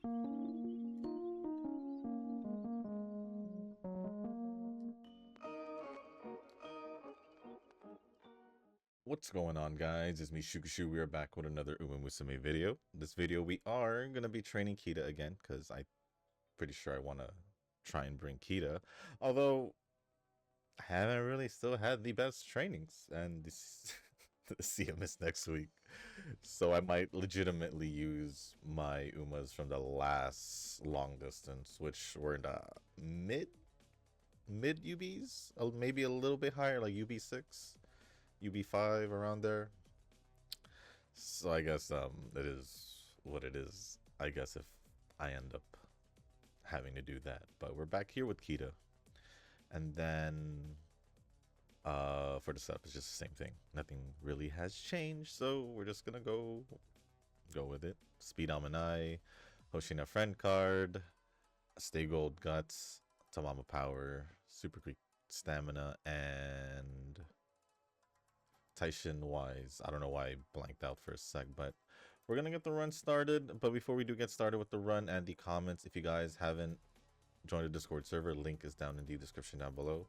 What's going on, guys? It's me, Shukushu. We are back with another umamusume video. This video, we are going to be training Kita again, because I'm pretty sure I want to try and bring Kita. Although, I haven't really still had the best trainings, and this the CM is next week. So I might legitimately use my umas from the last long distance, which were in the mid UBs, maybe a little bit higher, like UB6. UB5 around there. So I guess it is what it is. I guess if I end up having to do that. But we're back here with Kita. And then for the setup it's just the same thing. Nothing really has changed, so we're just gonna go with it. Speed Amanai, Hoshina friend card, Stay Gold Guts, Tamama Power, Super Creek Stamina, and Taishin Wise. I don't know why I blanked out for a sec, but we're gonna get the run started. But before we do get started with the run and the comments, if you guys haven't joined the Discord server, link is down in the description down below.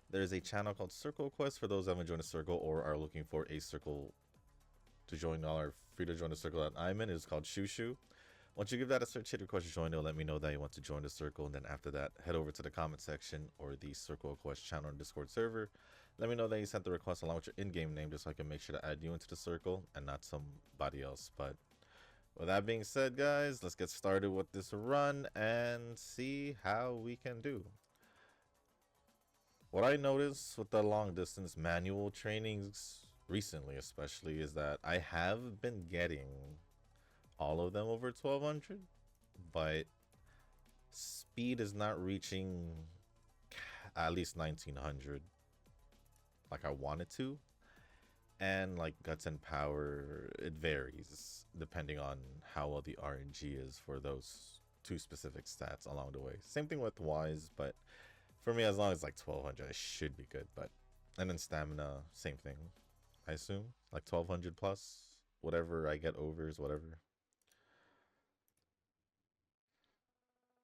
There's a channel called Circle Quest for those who haven't joined a circle or are looking for a circle to join. All are free to join the circle that I'm in. It is called Shushu. Once you give that a search, hit request to join, it'll let me know that you want to join the circle. And then after that, head over to the comment section or the Circle Quest channel on Discord server. Let me know that you sent the request along with your in-game name, just so I can make sure to add you into the circle and not somebody else. But with that being said, guys, let's get started with this run and see how we can do. What I noticed with the long distance manual trainings recently, especially, is that I have been getting all of them over 1200, but speed is not reaching at least 1900 like I wanted to. And like guts and power, it varies depending on how well the RNG is for those two specific stats along the way. Same thing with wise, but for me, as long as like 1200, I should be good. But and then stamina, same thing. I assume like 1200 plus, whatever I get over is whatever.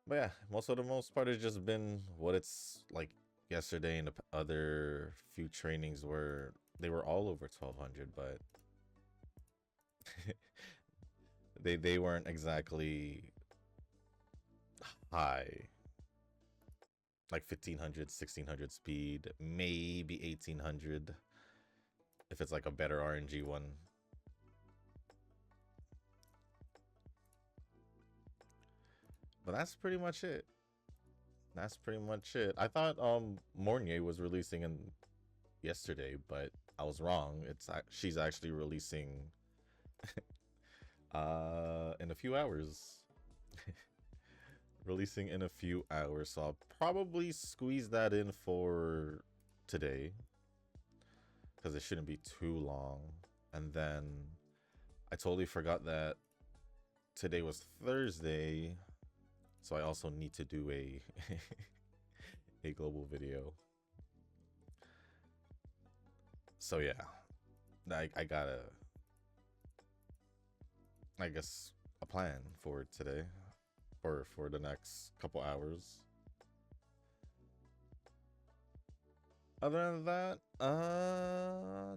But yeah, for the most part, it's just been what it's like yesterday and the other few trainings where they were all over 1200, but they weren't exactly high. Like 1500, 1600 speed, maybe 1800 if it's like a better RNG one. But that's pretty much it. That's pretty much it. I thought Mornier was releasing in yesterday, but I was wrong. She's actually releasing in a few hours. Releasing in a few hours, so I'll probably squeeze that in for today because it shouldn't be too long. And then I totally forgot that today was Thursday, so I also need to do a a global video. So yeah, I gotta, I guess, a plan for today or for the next couple hours. Other than that,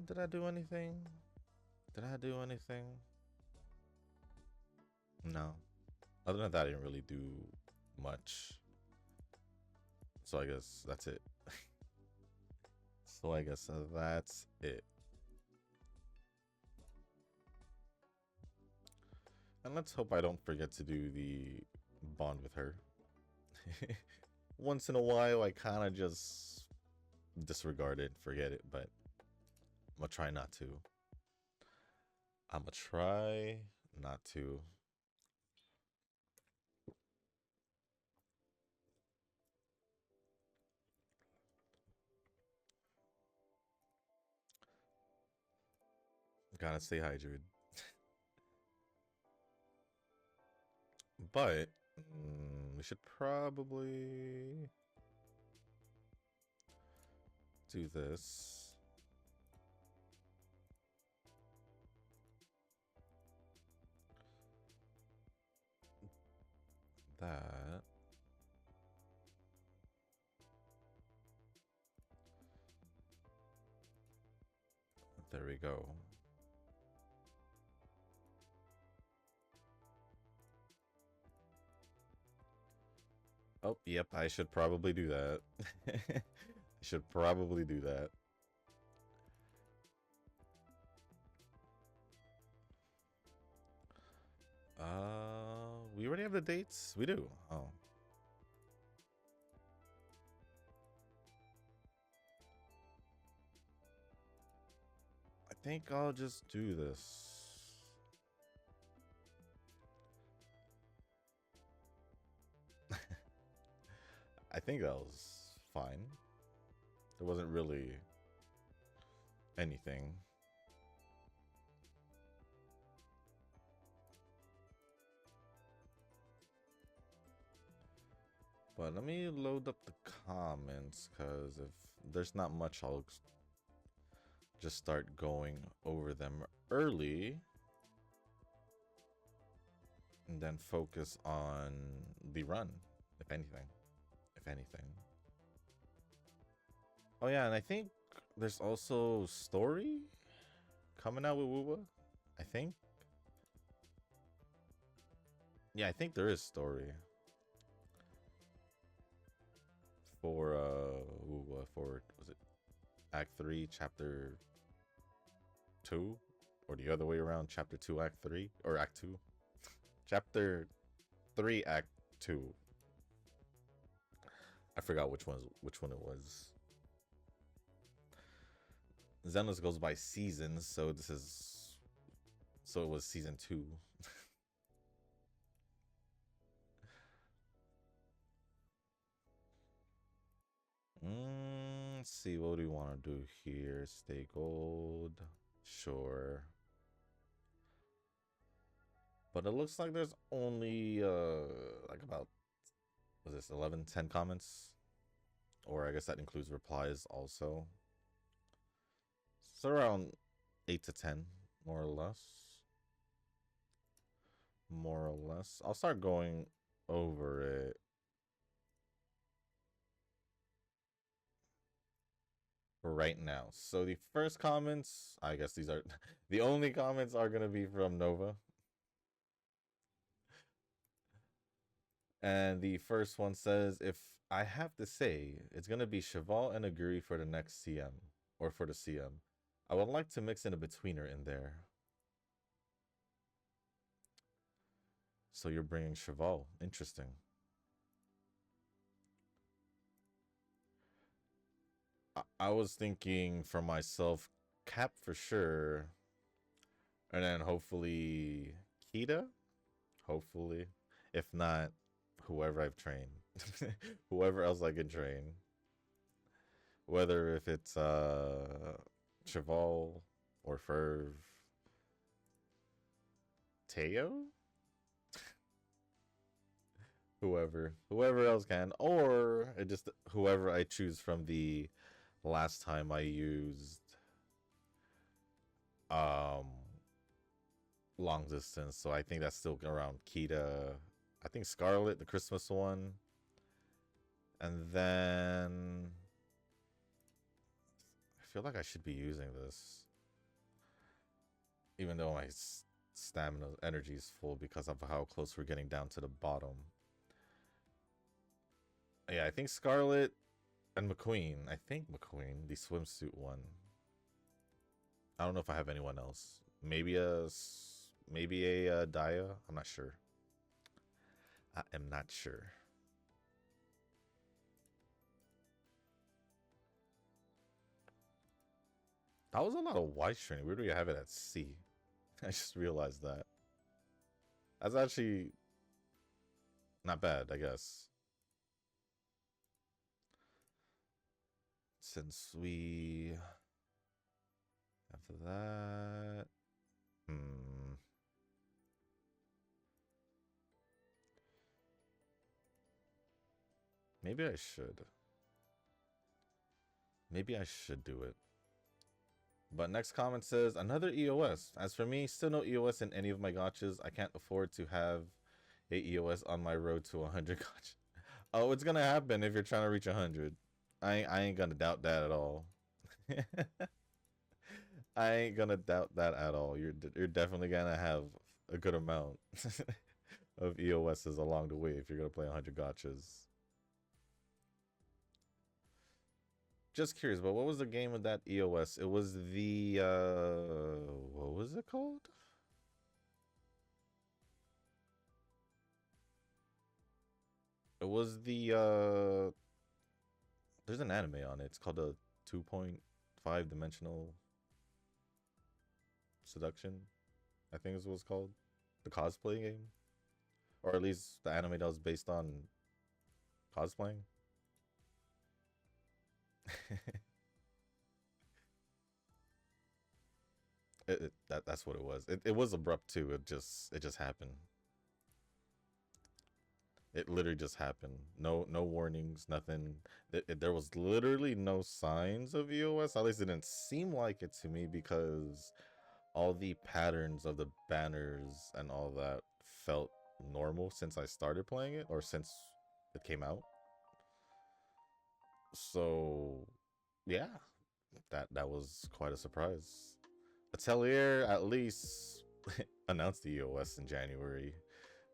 did I do anything? Did I do anything? No. Other than that, I didn't really do much. So I guess that's it. So I guess that's it. And let's hope I don't forget to do the bond with her. Once in a while, I kind of just disregard it, forget it, but I'm gonna try not to. I'm gonna try not to. Gotta stay hydrated. But we should probably do this. that. There we go. Oh, yep, I should probably do that. I should probably do that. We already have the dates? We do. Oh. I think I'll just do this. I think that was fine. There wasn't really anything. But let me load up the comments, because if there's not much, I'll just start going over them early. And then focus on the run, if anything. If anything. Oh yeah, and I think there's also story coming out with Wuwa. I think. Yeah, I think there is story. For Wuwa, for was it Act 3, Chapter 2? Or the other way around, Chapter 2, Act 3? Or Act 2? Chapter 3, Act 2. I forgot which one it was. Xenos goes by seasons, so it was season 2. Let's see, what do we want to do here? Stay gold. Sure. But it looks like there's only like about, was this 11, 10 comments? Or I guess that includes replies also. So around 8 to 10, more or less. More or less. I'll start going over it. For right now. So the first comments, I guess these are the only comments are going to be from Nova. And the first one says, if I have to say, it's going to be Cheval and Aguri for the next CM, or for the CM. I would like to mix in a betweener in there. So you're bringing Cheval. Interesting. I was thinking for myself, Cap for sure. And then hopefully Kita. Hopefully. If not, whoever I've trained. Whoever else I can train. Whether if it's Cheval or Ferv. Teo? Whoever else can, or it just whoever I choose from the last time I used long distance. So I think that's still around Kita. I think Scarlet, the Christmas one, and then I feel like I should be using this, even though my stamina energy is full because of how close we're getting down to the bottom. Yeah, I think Scarlet and McQueen. I think McQueen, the swimsuit one. I don't know if I have anyone else. Maybe a Daya. I'm not sure. I am not sure. That was a lot of Y training. Where do we have it at C? I just realized that. That's actually not bad, I guess. Since we after that, maybe I should. Maybe I should do it. But next comment says, another EOS. As for me, still no EOS in any of my gotchas. I can't afford to have 8 EOS on my road to 100 gacha. Oh, it's gonna happen if you're trying to reach 100. I ain't gonna doubt that at all. I ain't gonna doubt that at all. You're definitely gonna have a good amount of EOSs along the way if you're gonna play 100 gachas. Just curious, but what was the game with that EOS? It was the what was it called? It was the there's an anime on it. It's called the 2.5 dimensional seduction. I think is what it's called. The cosplay game. Or at least the anime that was based on cosplaying. That's what it was. It was abrupt too. It just happened. It literally just happened. No warnings, nothing. There was literally no signs of EOS. At least it didn't seem like it to me because all the patterns of the banners and all that felt normal since I started playing it or since it came out. So yeah, that was quite a surprise. Atelier at least announced the EOS in January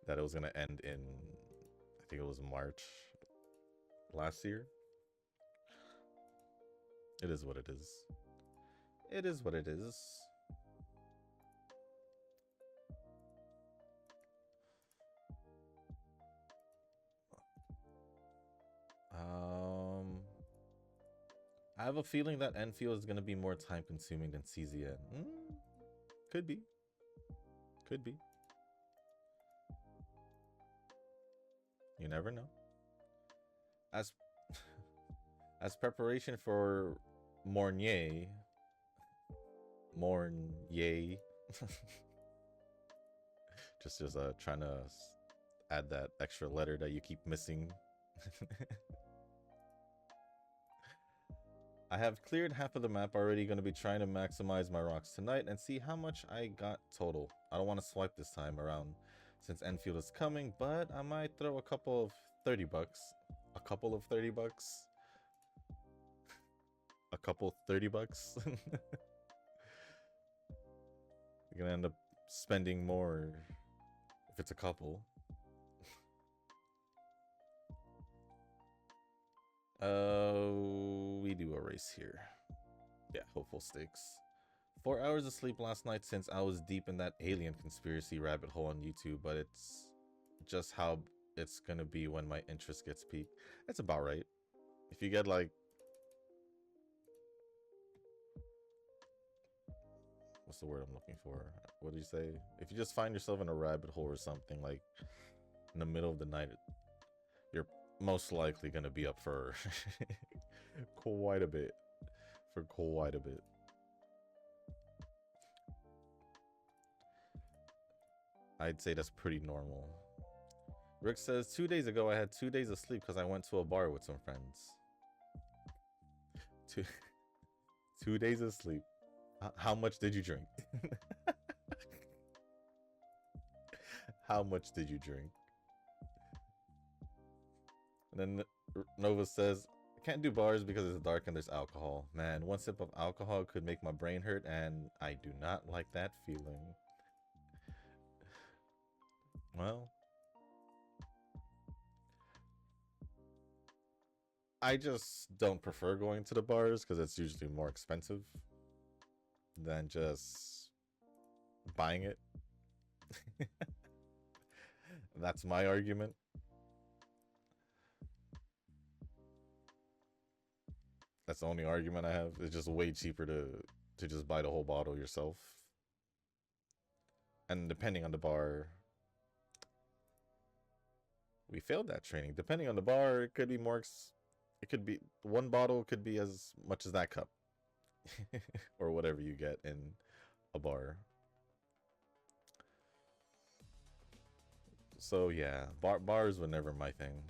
that it was gonna end in I think it was March last year. It is what it is. It is what it is. I have a feeling that Enfield is going to be more time consuming than CZN. Could be. Could be. You never know. As as preparation for Mornier, just trying to add that extra letter that you keep missing. I have cleared half of the map already. Going to be trying to maximize my rocks tonight and see how much I got total. I don't want to swipe this time around since Enfield is coming, but I might throw a couple of 30 bucks. A couple of 30 bucks. A couple 30 bucks. You're going to end up spending more if it's a couple. We do a race here. Yeah, hopeful stakes. 4 hours of sleep last night since I was deep in that alien conspiracy rabbit hole on YouTube, but it's just how it's gonna be when my interest gets peaked. That's about right. If you get like, what's the word I'm looking for? What did you say? If you just find yourself in a rabbit hole or something, like in the middle of the night, you're most likely gonna be up for quite a bit. For quite a bit. I'd say that's pretty normal. Rick says 2 days ago I had 2 days of sleep because I went to a bar with some friends. Two days of sleep. How much did you drink? How much did you drink? And then Nova says, I can't do bars because it's dark and there's alcohol. Man, one sip of alcohol could make my brain hurt and I do not like that feeling. Well, I just don't prefer going to the bars because it's usually more expensive than just buying it. That's my argument. That's the only argument I have. It's just way cheaper to just buy the whole bottle yourself. And depending on the bar, we failed that training. Depending on the bar, it could be more. It could be one bottle could be as much as that cup, or whatever you get in a bar. So yeah, bars were never my thing.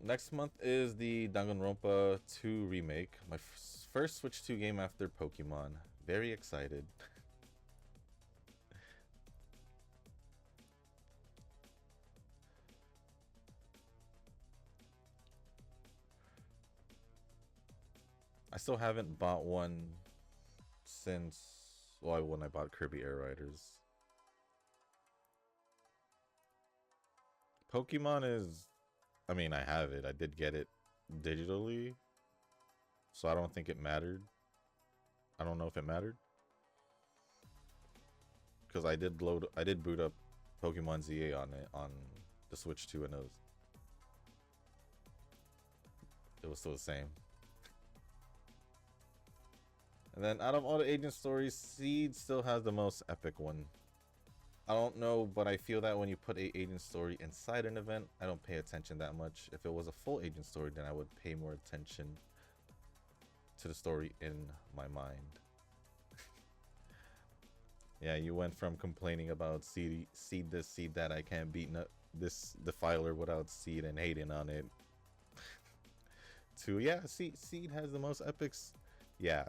Next month is the Danganronpa 2 remake. My first Switch 2 game after Pokemon. Very excited. I still haven't bought one since, well, when I bought Kirby Air Riders. Pokemon is, I mean, I have it. I did get it digitally, so I don't think it mattered. I don't know if it mattered because I did boot up Pokemon ZA on it on the Switch 2, and it was still the same. And then out of all the agent stories, Seed still has the most epic one. I don't know, but I feel that when you put a agent story inside an event, I don't pay attention that much. If it was a full agent story, then I would pay more attention to the story in my mind. Yeah, you went from complaining about seed this, seed that, I can't beat this defiler without seed and hating on it, to yeah, seed has the most epics. Yeah.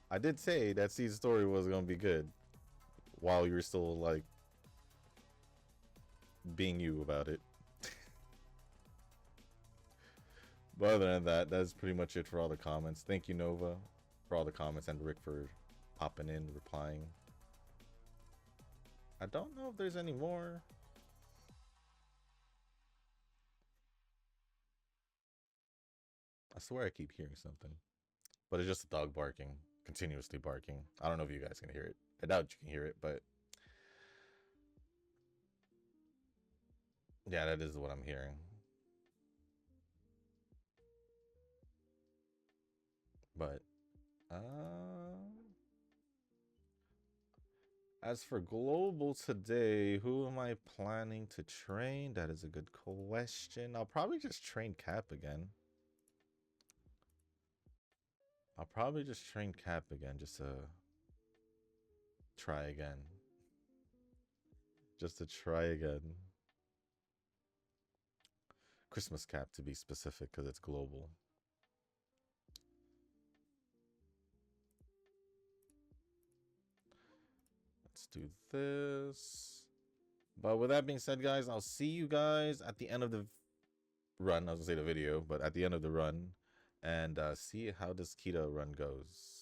I did say that Seed's story was gonna be good while you were still like being you about it. But other than that, that's pretty much it for all the comments. Thank you, Nova, for all the comments, and Rick for popping in, replying. I don't know if there's any more. I swear I keep hearing something, but it's just a dog barking, continuously barking. I don't know if you guys can hear it. I doubt you can hear it, but yeah, that is what I'm hearing. But as for global today, who am I planning to train? That is a good question. I'll probably just train Cap again. I'll probably just train Cap again just to try again. Just to try again. Christmas Cap to be specific because it's global. Let's do this. But with that being said, guys, I'll see you guys at the end of the run. I was gonna say the video, but at the end of the run, and see how this Kita run goes.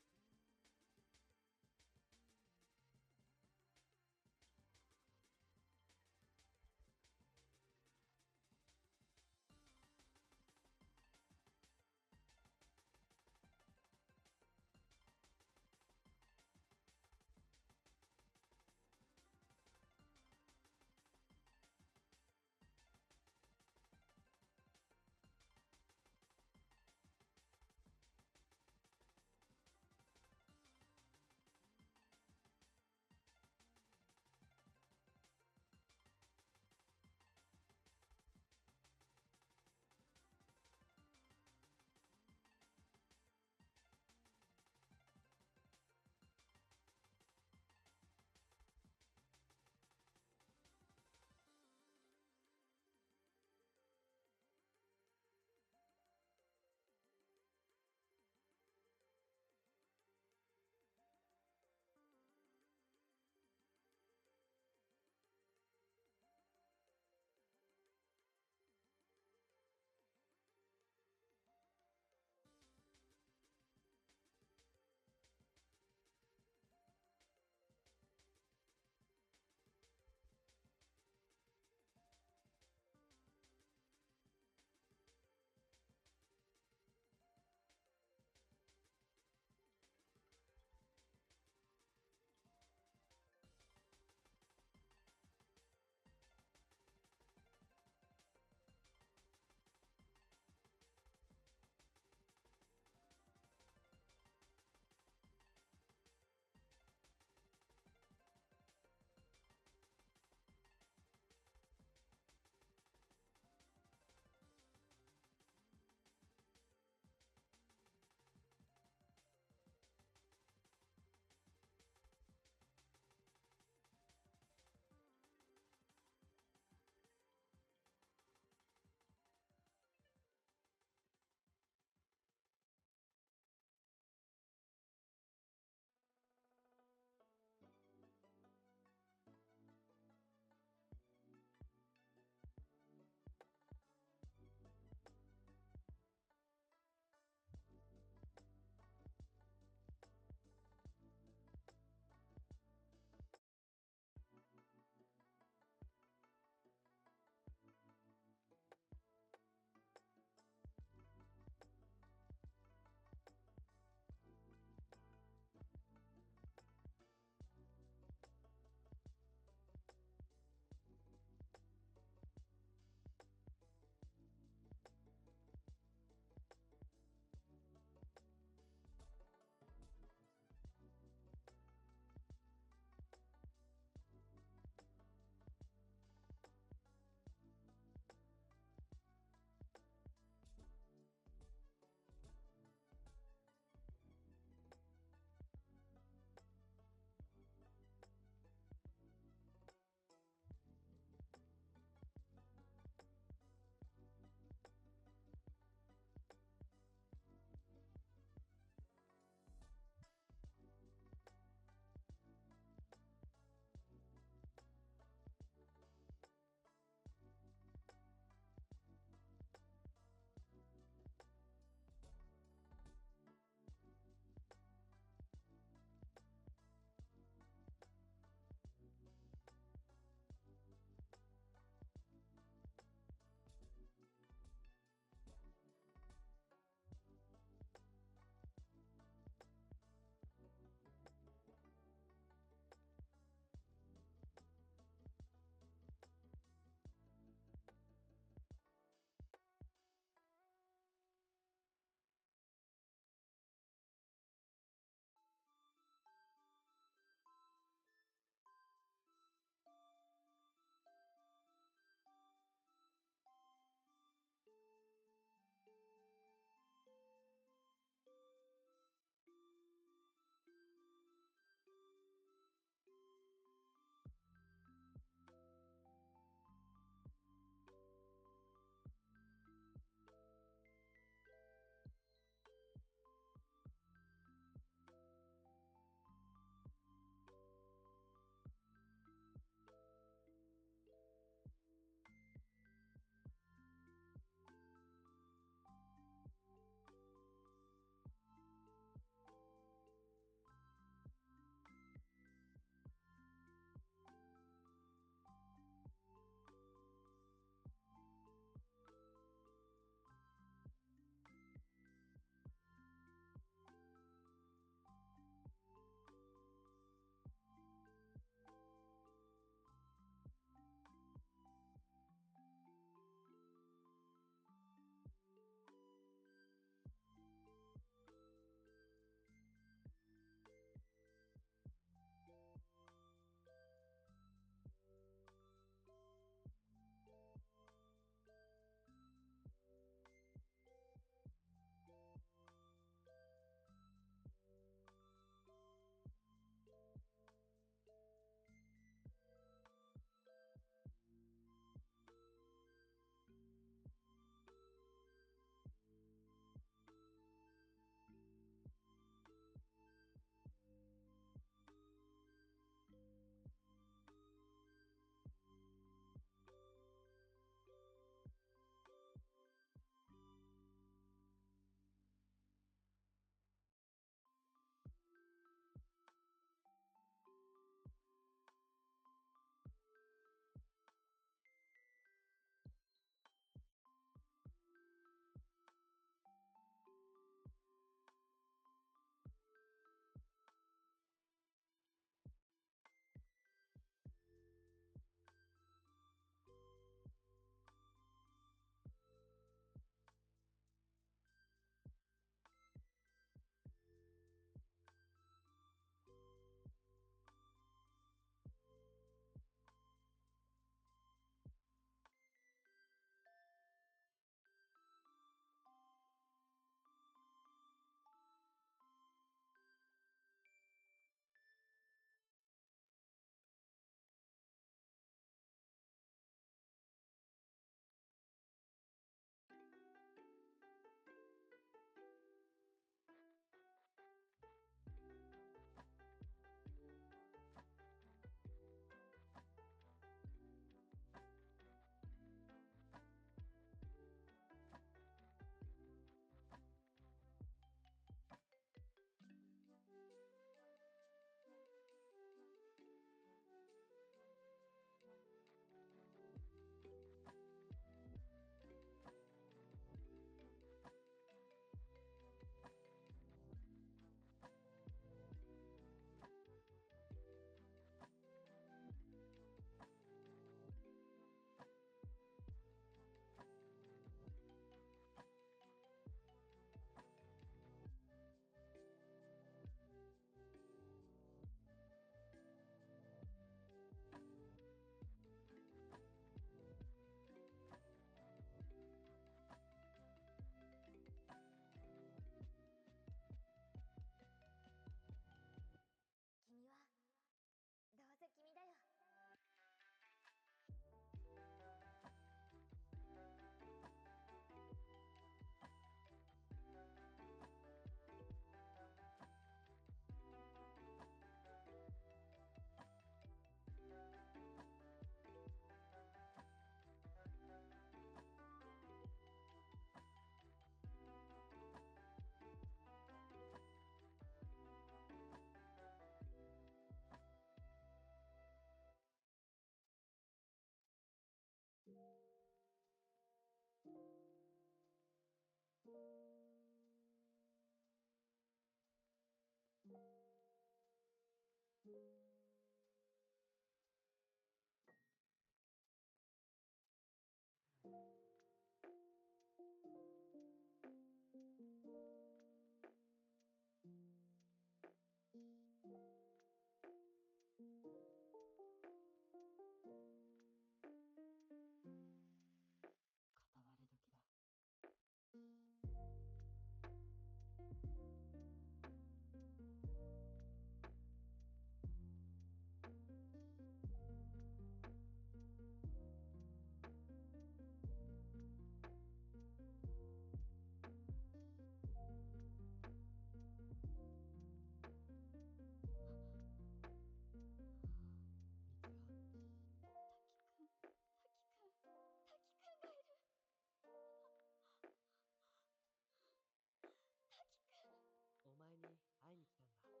お前に会いに来たんだ。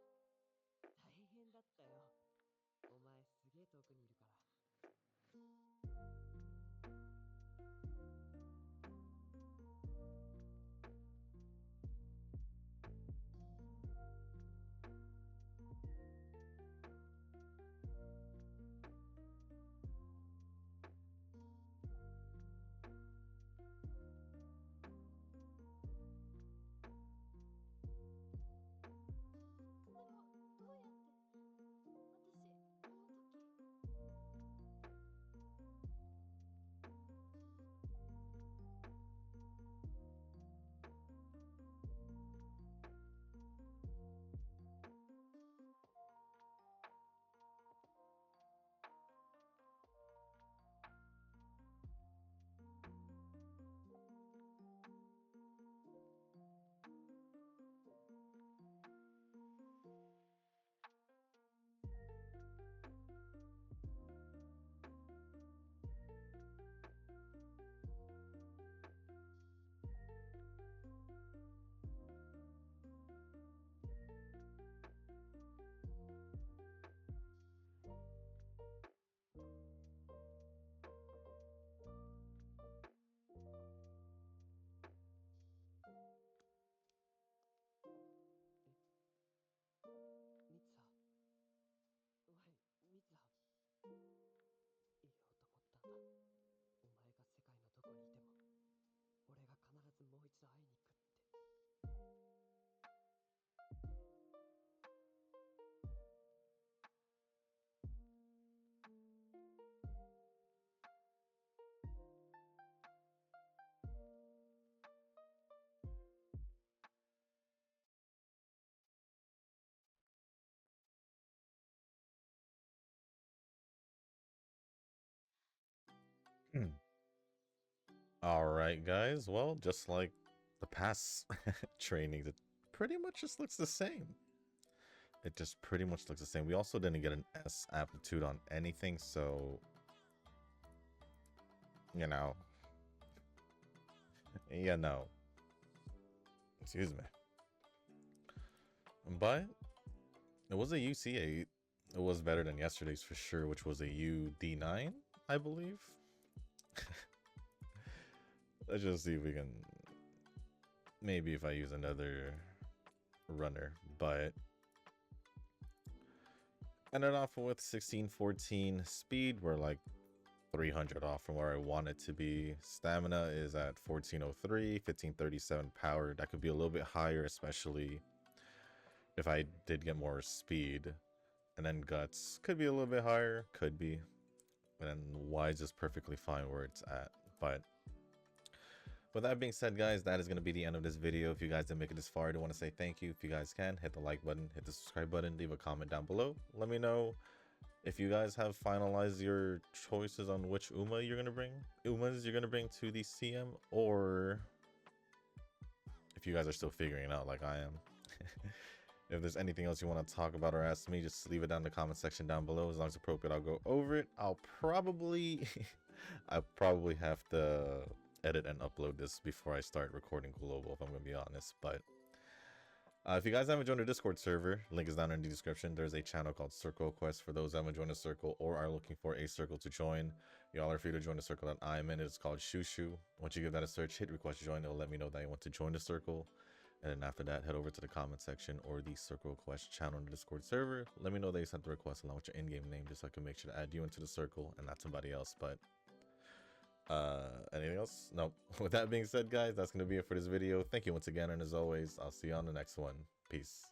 大変だったよ。お前すげえ遠くにいるから。ミツハ。わい、ミツハ。言おうと思ったんだ。お前が世界のどこにいても、俺が必ずもう一度会いに行くって。Alright, guys. Well, just like the past trainings, it pretty much just looks the same. It just pretty much looks the same. We also didn't get an S aptitude on anything, so... You know. Excuse me. But it was a UC8. It was better than yesterday's for sure, which was a UD9, I believe. Let's just see if we can... Maybe if I use another runner, but... Ended off with 1614 speed. We're like 300 off from where I want it to be. Stamina is at 1403, 1537 power. That could be a little bit higher, especially if I did get more speed. And then guts could be a little bit higher, could be. And then wise is perfectly fine where it's at. But with that being said, guys, that is going to be the end of this video. If you guys didn't make it this far, I do want to say thank you. If you guys can, hit the like button, hit the subscribe button, leave a comment down below. Let me know if you guys have finalized your choices on which umas you're going to bring to the CM, or if you guys are still figuring it out like I am. If there's anything else you want to talk about or ask me, just leave it down in the comment section down below. As long as appropriate, I'll go over it. I'll probably have to edit and upload this before I start recording global, if I'm going to be honest. But if you guys haven't joined our Discord server, link is down in the description. There's a channel called Circle Quest for those who haven't joined a circle or are looking for a circle to join. Y'all are free to join the circle that I'm in. It's called Shushu. Once you give that a search, hit request to join. It'll let me know that you want to join the circle. And then after that, head over to the comment section or the Circle Quest channel on the Discord server. Let me know that you sent the request along with your in-game name, just so I can make sure to add you into the circle and not somebody else. But anything else? No. With that being said, guys, that's going to be it for this video. Thank you once again, and as always, I'll see you on the next one. Peace.